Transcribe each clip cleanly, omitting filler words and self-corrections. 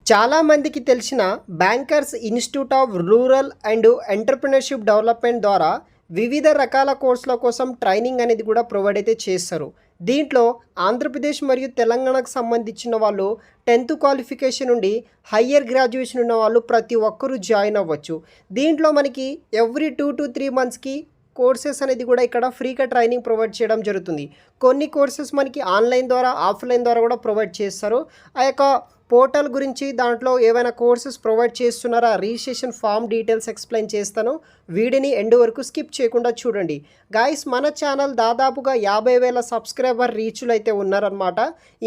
చాలా మందికి తెలిసిన bankers institute of rural and entrepreneurship development ద్వారా వివిధ రకాల కోర్సుల కోసం ట్రైనింగ్ అనేది కూడా ప్రొవైడ్ అయితే చేస్తారు. దీంట్లో ఆంధ్రప్రదేశ్ మరియు తెలంగాణకు సంబంధించిన వాళ్ళు 10థ్ క్వాలిఫికేషన్ నుండి హయ్యర్ గ్రాడ్యుయేషన్ ఉన్న వాళ్ళు ప్రతి ఒక్కరూ జాయిన్ అవ్వచ్చు. దీంట్లో మనకి ఎవ్రీ 2-3 మంత్స్‌కి కోర్సెస్ అనేది కూడా ఇక్కడ ఫ్రీగా ట్రైనింగ్ ప్రొవైడ్ చేయడం జరుగుతుంది. కొన్ని కోర్సెస్ మనకి ఆన్‌లైన్ ద్వారా, ఆఫ్‌లైన్ ద్వారా కూడా ప్రొవైడ్ చేస్తారు. ఆ యొక్క పోర్టల్ గురించి దాంట్లో ఏవైనా కోర్సెస్ ప్రొవైడ్ చేస్తున్నారా, రిజిస్ట్రేషన్ ఫామ్ డీటెయిల్స్ ఎక్స్‌ప్లెయిన్ చేస్తాను. వీడియోని ఎండ్ వరకు స్కిప్ చేయకుండా చూడండి. గైస్, మన ఛానల్ దాదాపుగా 50,000 సబ్స్క్రైబర్ రీచ్‌లో అయితే ఉన్నారనమాట.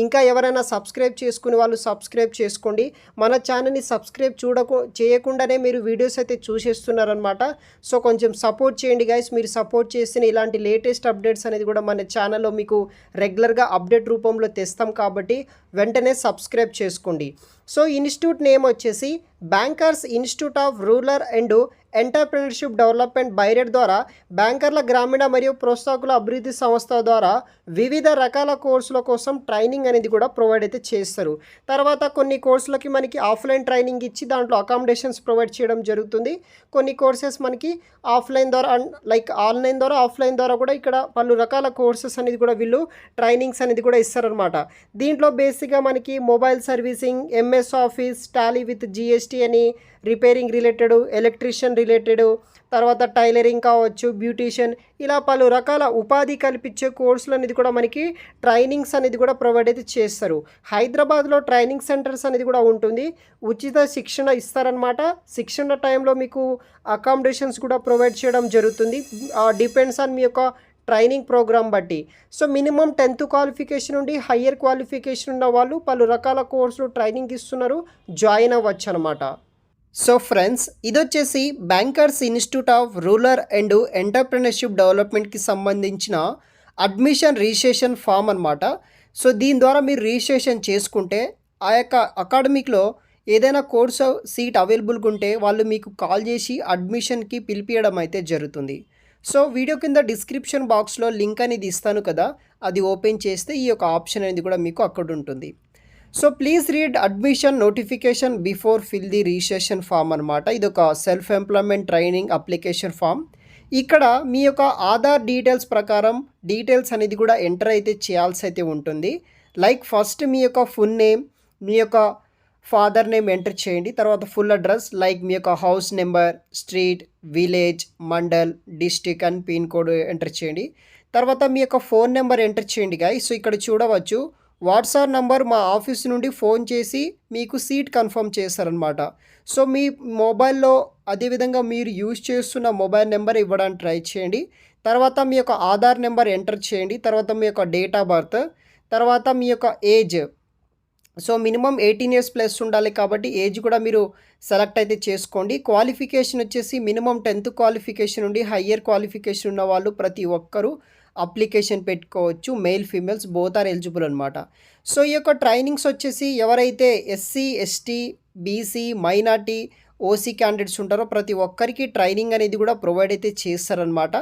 ఇంకా ఎవరైనా సబ్స్క్రైబ్ చేసుకునే వాళ్ళు సబ్స్క్రైబ్ చేసుకోండి. మన ఛానల్‌ని సబ్స్క్రైబ్ చేయకుండానే మీరు వీడియోస్ అయితే చూసేస్తున్నారనమాట. సో కొంచెం సపోర్ట్ చేయండి గైస్. మీరు సపోర్ట్ చేస్తేనే ఇలాంటి లేటెస్ట్ అప్డేట్స్ అనేది కూడా మన ఛానల్‌లో మీకు రెగ్యులర్‌గా అప్డేట్ రూపంలో తెస్తాం కాబట్టి వెంటనే సబ్స్క్రైబ్ చేసుకోండి. సో ఇన్స్టిట్యూట్ నేమ్ వచ్చేసి bankers institute of rural and entrepreneurship development BIRED ద్వారా బ్యాంకర్ల గ్రామీణ మరియు ప్రోత్సాహకుల అభివృద్ధి సంస్థ ద్వారా వివిధ రకాల కోర్సుల కోసం ట్రైనింగ్ అనేది కూడా ప్రొవైడ్ అయితే చేస్తారు. తర్వాత కొన్ని కోర్సులకి మనకి ఆఫ్‌లైన్ ట్రైనింగ్ ఇచ్చి దాంట్లో అకామిడేషన్స్ ప్రొవైడ్ చేయడం జరుగుతుంది. కొన్ని కోర్సెస్ మనకి ఆఫ్‌లైన్ ద్వారా లైక్ ఆన్‌లైన్ ద్వారా, ఆఫ్‌లైన్ ద్వారా కూడా ఇక్కడ పలు రకాల కోర్సెస్ అనేది కూడా వీళ్ళు ట్రైనింగ్స్ అనేది కూడా ఇస్తారనమాట. దీంట్లో బేసిక్‌గా మనకి mobile servicing, MS office, Tally with GST అని, రిపేరింగ్ రిలేటెడ్, ఎలక్ట్రీషియన్ రిలేటెడ్, తర్వాత టైలరింగ్ కావచ్చు, బ్యూటీషియన్, ఇలా పలు రకాల ఉపాధి కల్పించే కోర్సులు అనేది కూడా మనకి ట్రైనింగ్స్ అనేది కూడా ప్రొవైడ్ అయితే చేస్తారు. హైదరాబాద్లో ట్రైనింగ్ సెంటర్స్ అనేది కూడా ఉంటుంది. ఉచిత శిక్షణ ఇస్తారనమాట. శిక్షణ టైంలో మీకు అకామిడేషన్స్ కూడా ప్రొవైడ్ చేయడం జరుగుతుంది. డిపెండ్స్ ఆన్ మీ యొక్క ట్రైనింగ్ ప్రోగ్రామ్ బట్టి. సో మినిమం 10థ్ క్వాలిఫికేషన్ నుండి హయ్యర్ క్వాలిఫికేషన్ ఉన్న వాళ్ళు పలు రకాల కోర్సులు ట్రైనింగ్ ఇస్తున్నారు. జాయిన్ అవ్వచ్చు అనమాట. సో ఫ్రెండ్స్, ఇదొచ్చేసి bankers institute of rural and entrepreneurship డెవలప్‌మెంట్‌కి సంబంధించిన అడ్మిషన్ రిజిస్ట్రేషన్ ఫామ్ అనమాట. సో దీని ద్వారా మీరు రిజిస్ట్రేషన్ చేసుకుంటే ఆ యొక్క అకాడమిక్‌లో ఏదైనా కోర్సు సీట్ అవైలబుల్గా ఉంటే వాళ్ళు మీకు కాల్ చేసి అడ్మిషన్కి పిలిపియడం అయితే జరుగుతుంది. సో వీడియో కింద డిస్క్రిప్షన్ బాక్స్లో లింక్ అనేది ఇస్తాను కదా, అది ఓపెన్ చేస్తే ఈ యొక్క ఆప్షన్ అనేది కూడా మీకు అక్కడ ఉంటుంది. So please read admission notification before fill the registration form అనమాట. ఇది ఒక self employment training application form. ఇక్కడ మీ యొక్క ఆధార్ డీటెయిల్స్ ప్రకారం డీటెయిల్స్ అనేది కూడా ఎంటర్ అయితే చేయాల్సి అయితే ఉంటుంది. లైక్ ఫస్ట్ మీ యొక్క ఫుల్ నేమ్, మీ యొక్క ఫాదర్ నేమ్ ఎంటర్ చేయండి. తర్వాత ఫుల్ అడ్రస్ లైక్ మీ యొక్క house number, street, village, mandal, district and pin code enter చేయండి. తర్వాత మీ యొక్క ఫోన్ నెంబర్ ఎంటర్ చేయండి గాయ్స్. సో ఇక్కడ చూడవచ్చు వాట్సాప్ నంబర్ మా ఆఫీస్ నుండి ఫోన్ చేసి మీకు సీట్ కన్ఫర్మ్ చేస్తారనమాట. సో మీ మొబైల్లో అదేవిధంగా మీరు యూజ్ చేస్తున్న మొబైల్ నెంబర్ ఇవ్వడానికి ట్రై చేయండి. తర్వాత మీ యొక్క ఆధార్ నెంబర్ ఎంటర్ చేయండి. తర్వాత మీ యొక్క డేట్ ఆఫ్ బర్త్, తర్వాత మీ యొక్క age. So minimum 18 years plus ఉండాలి కాబట్టి ఏజ్ కూడా మీరు సెలెక్ట్ అయితే చేసుకోండి. క్వాలిఫికేషన్ వచ్చేసి మినిమం 10థ్ క్వాలిఫికేషన్ నుండి హయ్యర్ క్వాలిఫికేషన్ ఉన్న వాళ్ళు ప్రతి ఒక్కరూ అప్లికేషన్ పెట్టుకోవచ్చు. Male, females both are eligible అనమాట. సో ఈ యొక్క ట్రైనింగ్స్ వచ్చేసి ఎవరైతే SC, ST, BC, minority, OC candidates ఉంటారో ప్రతి ఒక్కరికి ట్రైనింగ్ అనేది కూడా ప్రొవైడ్ అయితే చేస్తారనమాట.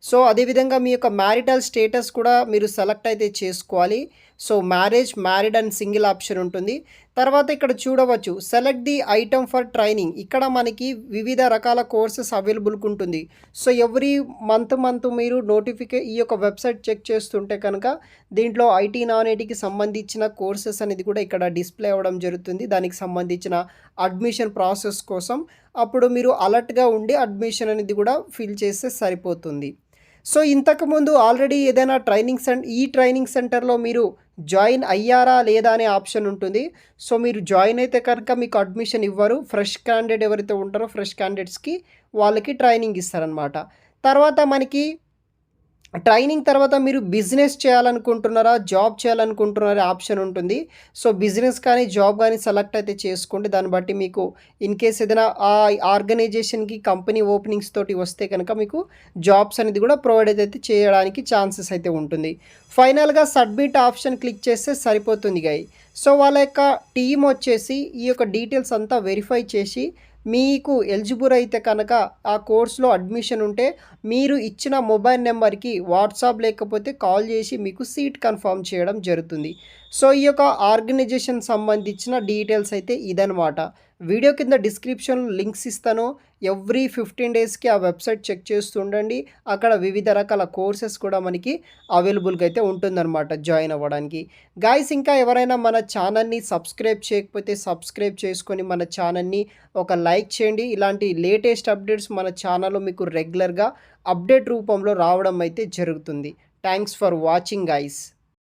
సో అదేవిధంగా మీ యొక్క మ్యారిటల్ స్టేటస్ కూడా మీరు సెలెక్ట్ అయితే చేసుకోవాలి. So married and single option ఉంటుంది. తర్వాత ఇక్కడ చూడవచ్చు select the item for training. ఇక్కడ మనకి వివిధ రకాల కోర్సెస్ అవైలబుల్గా ఉంటుంది. సో ఎవ్రీ మంత్ మీరు ఈ యొక్క వెబ్సైట్ చెక్ చేస్తుంటే కనుక దీంట్లో ఐటీ, నాన్ ఐటీకి సంబంధించిన కోర్సెస్ అనేది కూడా ఇక్కడ డిస్ప్లే అవ్వడం జరుగుతుంది. దానికి సంబంధించిన అడ్మిషన్ ప్రాసెస్ కోసం అప్పుడు మీరు అలర్ట్గా ఉండి అడ్మిషన్ అనేది కూడా ఫిల్ చేస్తే సరిపోతుంది. సో ఇంతకుముందు ఆల్రెడీ ఏదైనా ఈ ట్రైనింగ్ సెంటర్లో మీరు జాయిన్ అయ్యారా లేదా అనే ఆప్షన్ ఉంటుంది. సో మీరు జాయిన్ అయితే కనుక మీకు అడ్మిషన్ ఇవ్వరు. ఫ్రెష్ క్యాండిడేట్ ఎవరైతే ఉంటారో ఫ్రెష్ క్యాండిడేట్స్కి వాళ్ళకి ట్రైనింగ్ ఇస్తారనమాట. తర్వాత మనకి ట్రైనింగ్ తర్వాత మీరు బిజినెస్ చేయాలనుకుంటున్నారా, జాబ్ చేయాలనుకుంటున్నారా ఆప్షన్ ఉంటుంది. సో బిజినెస్ కానీ జాబ్ కానీ సెలెక్ట్ అయితే చేసుకోండి. దాన్ని బట్టి మీకు ఇన్ కేస్ ఏదైనా ఆ ఆర్గనైజేషన్కి కంపెనీ ఓపెనింగ్స్ తోటి వస్తే కనుక మీకు జాబ్స్ అనేది కూడా ప్రొవైడ్ అయితే చేయడానికి ఛాన్సెస్ అయితే ఉంటుంది. ఫైనల్గా సబ్మిట్ ఆప్షన్ క్లిక్ చేస్తే సరిపోతుంది గై. సో వాళ్ళ యొక్క టీం వచ్చేసి ఈ యొక్క డీటెయిల్స్ అంతా వెరిఫై చేసి మీకు ఎలిజిబుల్ అయితే కనుక ఆ కోర్సులో అడ్మిషన్ ఉంటే మీరు ఇచ్చిన మొబైల్ నెంబర్కి వాట్సాప్ లేకపోతే కాల్ చేసి మీకు సీట్ కన్ఫర్మ్ చేయడం జరుగుతుంది. సో ఈ యొక్క ఆర్గనైజేషన్ సంబంధించిన డీటెయిల్స్ అయితే ఇదనమాట. వీడియో కింద డిస్క్రిప్షన్‌లో లింక్స్ ఇస్తాను. ఎవ్రీ 15 డేస్‌కి ఆ వెబ్‌సైట్ చెక్ చేస్తూ ఉండండి. అక్కడ వివిధ రకాల కోర్సెస్ కూడా మనకి అవైలబుల్‌గా అయితే ఉంటుందన్నమాట జాయిన్ అవ్వడానికి. గైస్ ఇంకా ఎవరైనా మన ఛానల్‌ని సబ్స్క్రైబ్ చేయకపోతే సబ్స్క్రైబ్ చేసుకొని మన ఛానల్‌ని ఒక లైక్ చేయండి. ఇలాంటి లేటెస్ట్ అప్డేట్స్ మన ఛానల్‌లో మీకు రెగ్యులర్‌గా అప్డేట్ రూపంలో రావడం అయితే జరుగుతుంది. Thanks for watching guys.